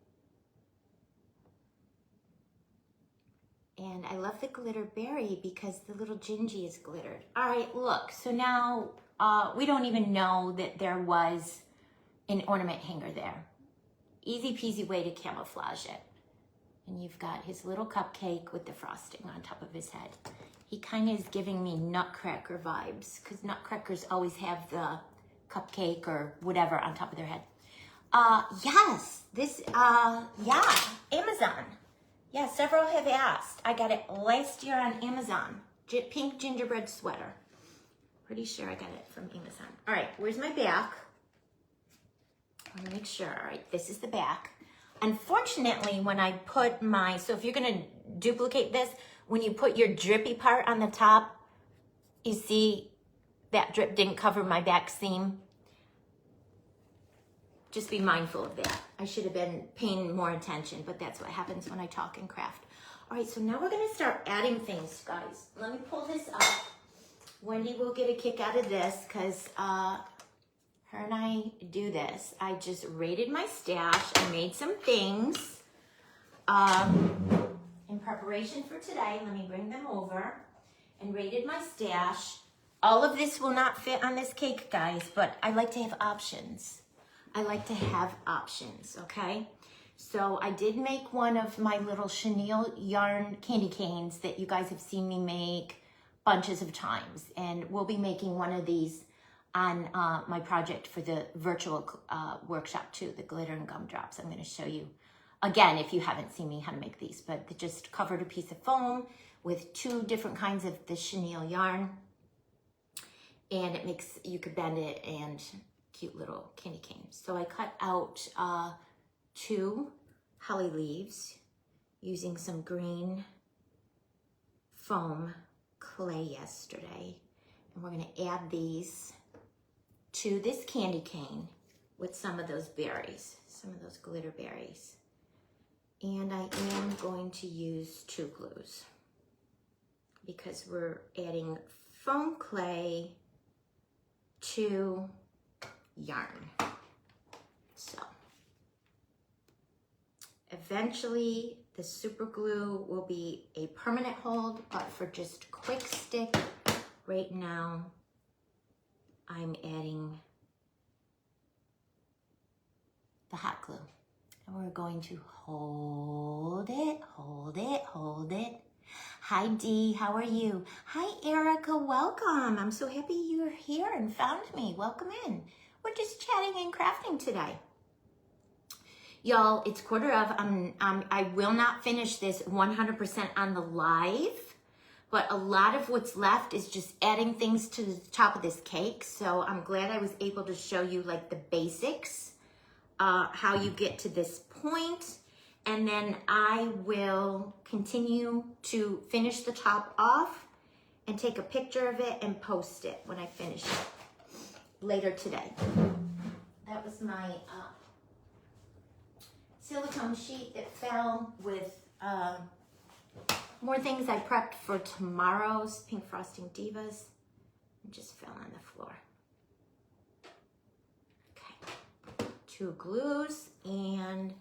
And I love the glitter berry because the little Gingie is glittered. All right, look, so now we don't even know that there was an ornament hanger there. Easy peasy way to camouflage it. And you've got his little cupcake with the frosting on top of his head. He kind of is giving me Nutcracker vibes because Nutcrackers always have the cupcake or whatever on top of their head. Yes, this, yeah, Amazon. Yeah, several have asked. I got it last year on Amazon. Pink gingerbread sweater. Pretty sure I got it from Amazon. All right, where's my back? I want to make sure. All right, this is the back. Unfortunately, when I put my, so if you're gonna duplicate this, when you put your drippy part on the top, you see that drip didn't cover my back seam. Just be mindful of that. I should have been paying more attention, but that's what happens when I talk and craft. All right, so now we're gonna start adding things, guys. Let me pull this up. Wendy will get a kick out of this because her and I do this. I just raided my stash. I made some things in preparation for today. Let me bring them over. And raided my stash. All of this will not fit on this cake, guys, but I like to have options. I like to have options, okay? So I did make one of my little chenille yarn candy canes that you guys have seen me make bunches of times. And we'll be making one of these on my project for the virtual workshop too, the glitter and gumdrops. I'm gonna show you, again, if you haven't seen me, how to make these, but they just covered a piece of foam with 2 different kinds of the chenille yarn. And it makes, you could bend it and cute little candy canes. So I cut out 2 holly leaves using some green foam clay yesterday. And we're gonna add these to this candy cane with some of those berries, some of those glitter berries. And I am going to use 2 glues because we're adding foam clay to yarn. So eventually the super glue will be a permanent hold, but for just quick stick right now, I'm adding the hot glue. And we're going to hold it, hold it, hold it. Hi Dee, how are you? Hi Erica, welcome. I'm so happy you're here and found me. Welcome in. We're just chatting and crafting today. Y'all, it's 1:15. I will not finish this 100% on the live, but a lot of what's left is just adding things to the top of this cake. So I'm glad I was able to show you like the basics, how you get to this point. And then I will continue to finish the top off and take a picture of it and post it when I finish it later today. That was my silicone sheet that fell with more things I prepped for tomorrow's Pink Frosting Divas. It just fell on the floor. Okay, 2 glues, and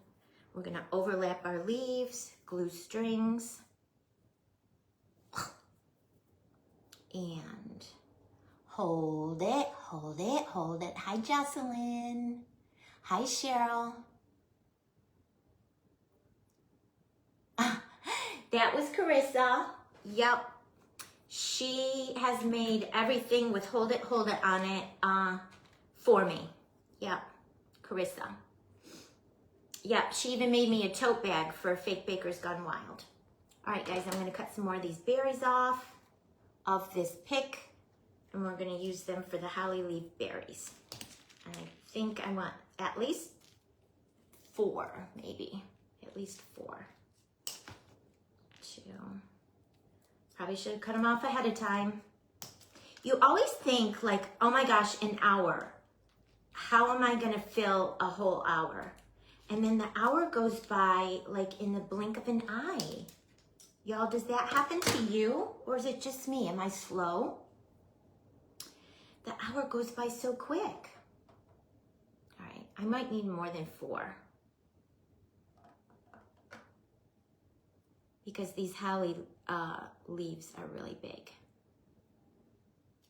we're gonna overlap our leaves, glue strings, and hold it, hold it, hold it. Hi, Jocelyn. Hi, Cheryl. That was Carissa. Yep. She has made everything with hold it on it for me. Yep, Carissa. Yep, she even made me a tote bag for Fake Bakers Gone Wild. All right, guys, I'm gonna cut some more of these berries off of this pick, and we're gonna use them for the holly leaf berries. And I think I want at least 4, maybe, at least 4. 2. Probably should have cut them off ahead of time. You always think like, oh my gosh, an hour. How am I gonna fill a whole hour? And then the hour goes by like in the blink of an eye. Y'all, does that happen to you? Or is it just me? Am I slow? The hour goes by so quick. All right, I might need more than 4. Because these holly leaves are really big.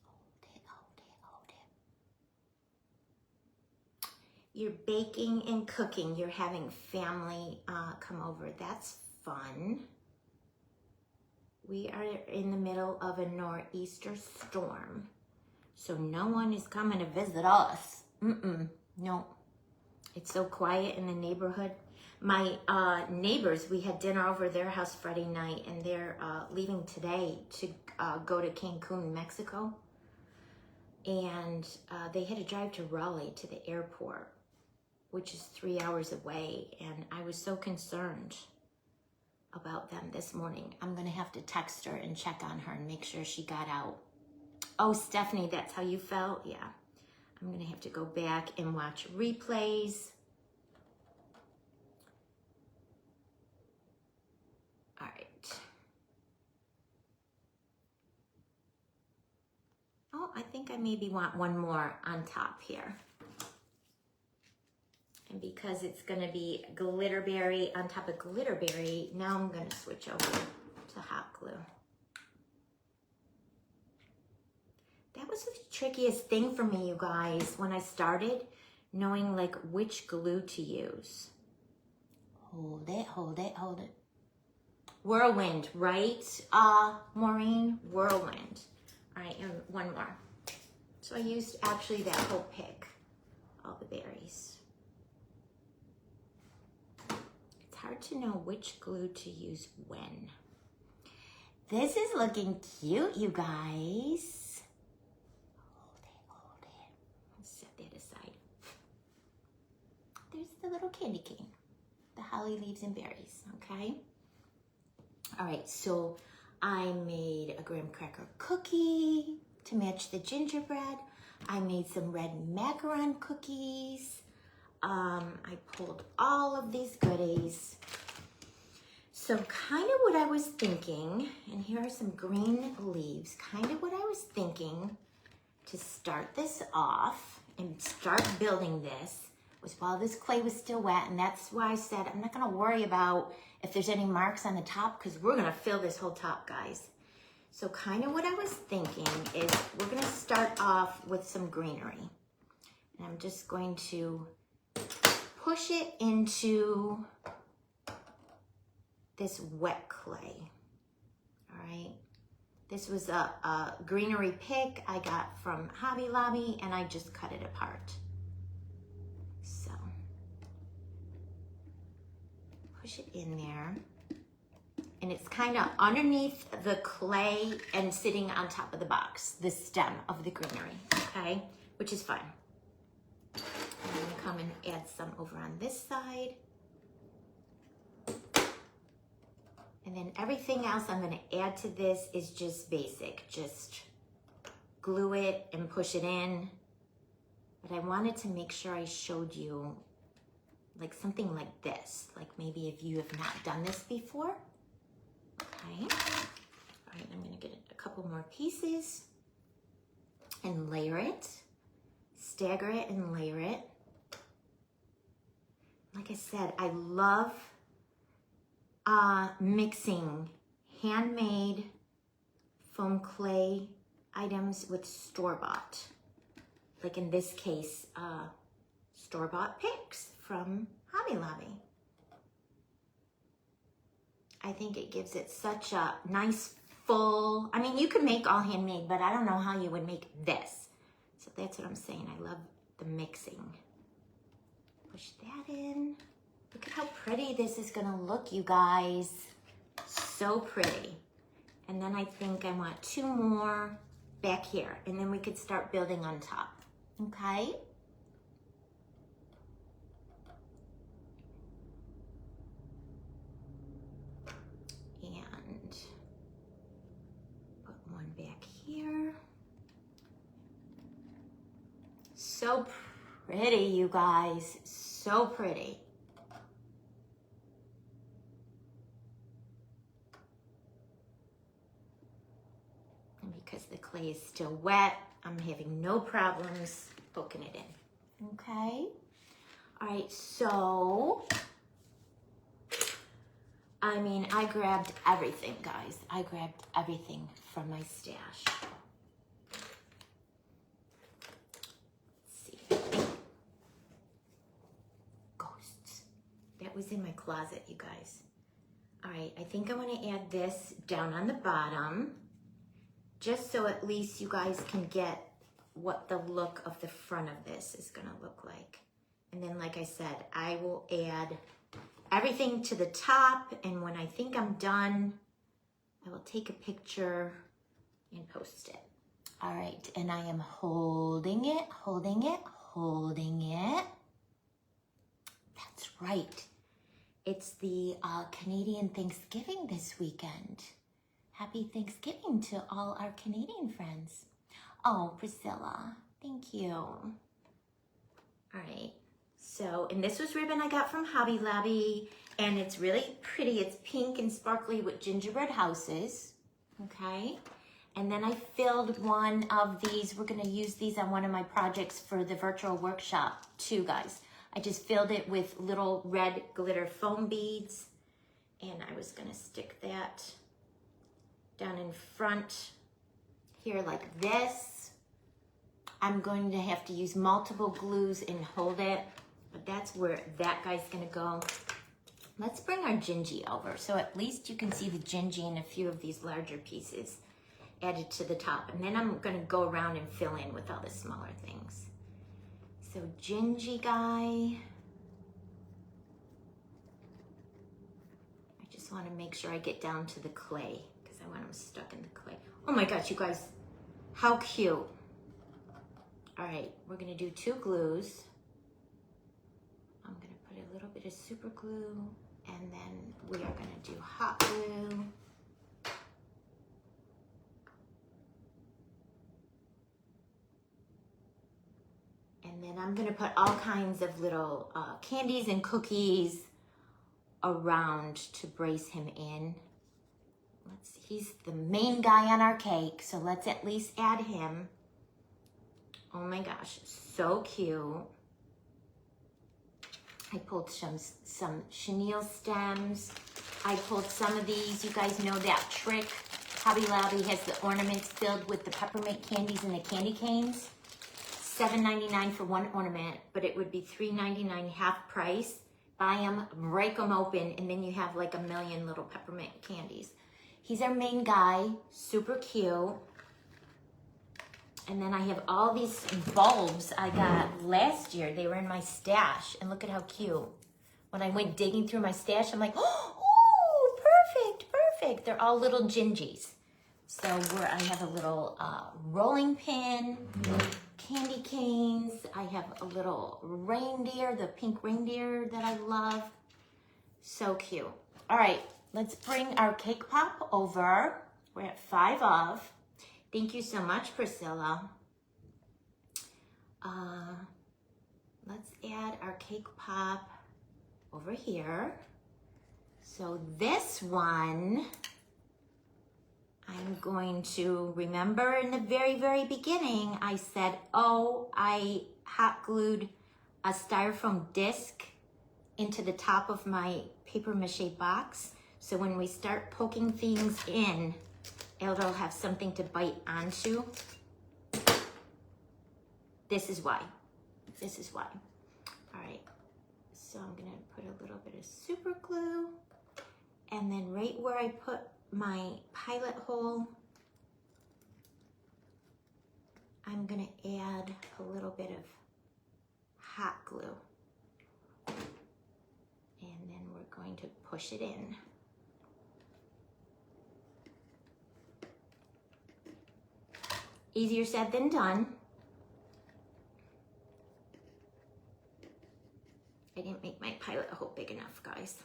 Hold it, hold it, hold it. You're baking and cooking. You're having family come over. That's fun. We are in the middle of a nor'easter storm. So no one is coming to visit us. No. It's so quiet in the neighborhood. My neighbors, we had dinner over their house Friday night, and they're leaving today to go to Cancun, Mexico. And they had to drive to Raleigh to the airport. which is 3 hours away. And I was so concerned about them this morning. I'm gonna have to text her and check on her and make sure she got out. Oh, Stephanie, that's how you felt? Yeah. I'm gonna have to go back and watch replays. All right. Oh, I think I maybe want one more on top here. And because it's gonna be glitterberry on top of glitterberry, now I'm gonna switch over to hot glue. That was the trickiest thing for me, you guys, when I started, knowing like which glue to use. Hold it, hold it, hold it. Whirlwind, right, Maureen? Whirlwind. All right, and one more. So I used actually that whole pick, all the berries. It's hard to know which glue to use when. This is looking cute, you guys. Hold it. Let's set that aside. There's the little candy cane, the holly leaves and berries, okay? All right, so I made a graham cracker cookie to match the gingerbread. I made some red macaron cookies. I pulled all of these goodies. So kind of what I was thinking, and here are some green leaves, kind of what I was thinking to start this off and start building this was while this clay was still wet, and that's why I said I'm not gonna worry about if there's any marks on the top because we're gonna fill this whole top, guys. So kind of what I was thinking is we're gonna start off with some greenery. And I'm just going to push it into this wet clay, all right? This was a greenery pick I got from Hobby Lobby and I just cut it apart. So, push it in there. And it's kind of underneath the clay and sitting on top of the box, the stem of the greenery, okay? Which is fine. I'm gonna come and add some over on this side. And then everything else I'm gonna add to this is just basic. Just glue it and push it in. But I wanted to make sure I showed you like something like this. Like maybe if you have not done this before. Okay. All right, I'm gonna get a couple more pieces and layer it. Stagger it and layer it. Like I said, I love mixing handmade foam clay items with store-bought. Like in this case, store-bought picks from Hobby Lobby. I think it gives it such a nice full, I mean, you could make all handmade, but I don't know how you would make this. So that's what I'm saying. I love the mixing. Push that in. Look at how pretty this is gonna look, you guys. So pretty. And then I think I want 2 more back here, and then we could start building on top, okay? And put one back here. So pretty, you guys, so pretty. And because the clay is still wet, I'm having no problems poking it in, okay? All right, so, I mean, I grabbed everything, guys. I grabbed everything from my stash. That was in my closet, you guys. All right, I think I want to add this down on the bottom, just so at least you guys can get what the look of the front of this is gonna look like. And then, like I said, I will add everything to the top, and when I think I'm done, I will take a picture and post it. All right, and I am holding it, holding it, holding it. right. It's the Canadian Thanksgiving this weekend. Happy Thanksgiving to all our Canadian friends. Oh, Priscilla, thank you. All right, so, and this was ribbon I got from Hobby Lobby, and it's really pretty. It's pink and sparkly with gingerbread houses, okay? And then I filled one of these. We're gonna use these on one of my projects for the virtual workshop too, guys. I just filled it with little red glitter foam beads, and I was gonna stick that down in front here like this. I'm going to have to use multiple glues and hold it, but that's where that guy's gonna go. Let's bring our gingy over, so at least you can see the gingy and a few of these larger pieces added to the top. And then I'm gonna go around and fill in with all the smaller things. So gingy guy. I just wanna make sure I get down to the clay because I want him stuck in the clay. Oh my gosh, you guys, how cute. All right, we're gonna do 2 glues. I'm gonna put a little bit of super glue, and then we are gonna do hot glue. And then I'm gonna put all kinds of little candies and cookies around to brace him in. He's the main guy on our cake, so let's at least add him. Oh my gosh, so cute. I pulled some chenille stems. I pulled some of these. You guys know that trick. Hobby Lobby has the ornaments filled with the peppermint candies and the candy canes. $7.99 for one ornament, but it would be $3.99 half price. Buy them, break them open, and then you have like a million little peppermint candies. He's our main guy, super cute. And then I have all these bulbs I got last year. They were in my stash, and look at how cute. When I went digging through my stash, I'm like, oh, perfect, perfect. They're all little gingies. So where I have a little rolling pin, candy canes. I have a little reindeer, the pink reindeer that I love. So cute. All right, let's bring our cake pop over. We're at 5 of. Thank you so much, Priscilla. Let's add our cake pop over here. So this one, I'm going to remember in the very, very beginning, I said, oh, I hot glued a styrofoam disc into the top of my paper mache box. So when we start poking things in, it'll have something to bite onto. This is why. This is why. All right, so I'm gonna put a little bit of super glue, and then right where I put my pilot hole, I'm gonna add a little bit of hot glue. And then we're going to push it in. Easier said than done. I didn't make my pilot hole big enough, guys.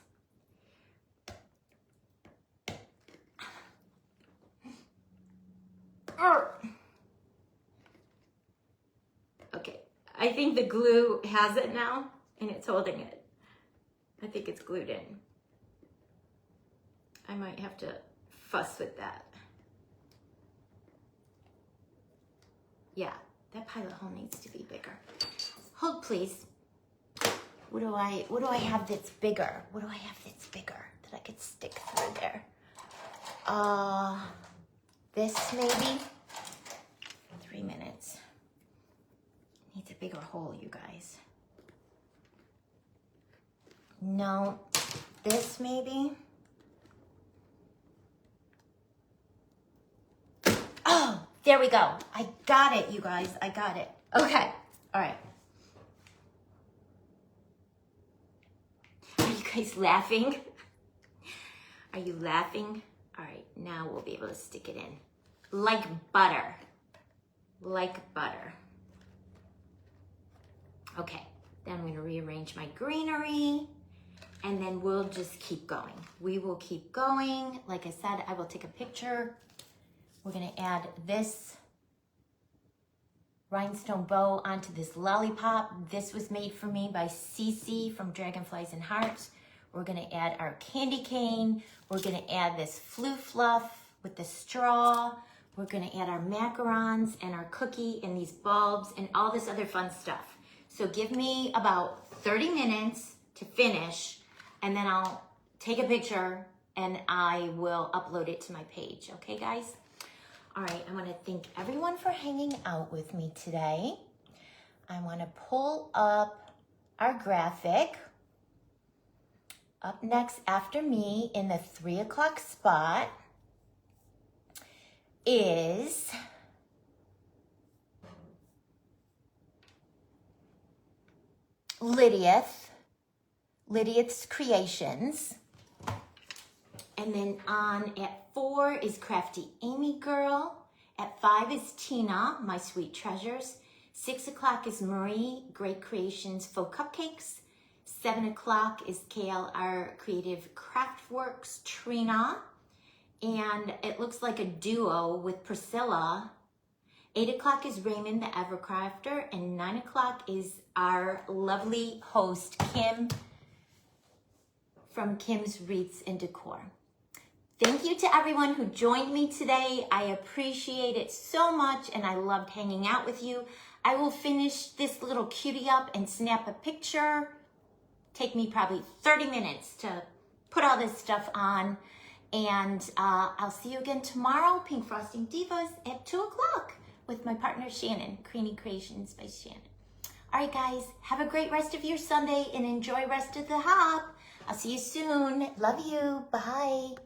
Okay, I think the glue has it now, and it's holding it. I think it's glued in. I might have to fuss with that. Yeah, that pilot hole needs to be bigger. Hold, please. What do I have that's bigger? What do I have that's bigger that I could stick through there? This maybe? 3 minutes. Needs a bigger hole, you guys. No, this maybe? Oh, there we go. I got it, you guys. I got it. Okay, all right. Are you guys laughing? Are you laughing? All right, now we'll be able to stick it in. Like butter. Like butter. Okay, then I'm gonna rearrange my greenery. and then we'll just keep going. We will keep going. Like I said, I will take a picture. We're gonna add this rhinestone bow onto this lollipop. This was made for me by Cece from Dragonflies and Hearts. We're gonna add our candy cane. We're gonna add this flue fluff with the straw. We're gonna add our macarons and our cookie and these bulbs and all this other fun stuff. So give me about 30 minutes to finish, and then I'll take a picture and I will upload it to my page. Okay, guys? All right, I wanna thank everyone for hanging out with me today. I wanna pull up our graphic. Up next after me in the 3 o'clock spot is Lydia's Creations. And then on at 4 is Crafty Amy Girl. At 5 is Tina, My Sweet Treasures. 6 o'clock is Marie, Great Creations Faux Cupcakes. 7 o'clock is KLR Creative Craftworks, Trina. And it looks like a duo with Priscilla. 8 o'clock is Raymond the Evercrafter, and 9 o'clock is our lovely host, Kim, from Kim's Wreaths and Decor. Thank you to everyone who joined me today. I appreciate it so much, and I loved hanging out with you. I will finish this little cutie up and snap a picture. Take me probably 30 minutes to put all this stuff on. And I'll see you again tomorrow, Pink Frosting Divas, at 2 o'clock with my partner, Shannon, Creamy Creations by Shannon. All right, guys, have a great rest of your Sunday and enjoy rest of the hop. I'll see you soon. Love you. Bye.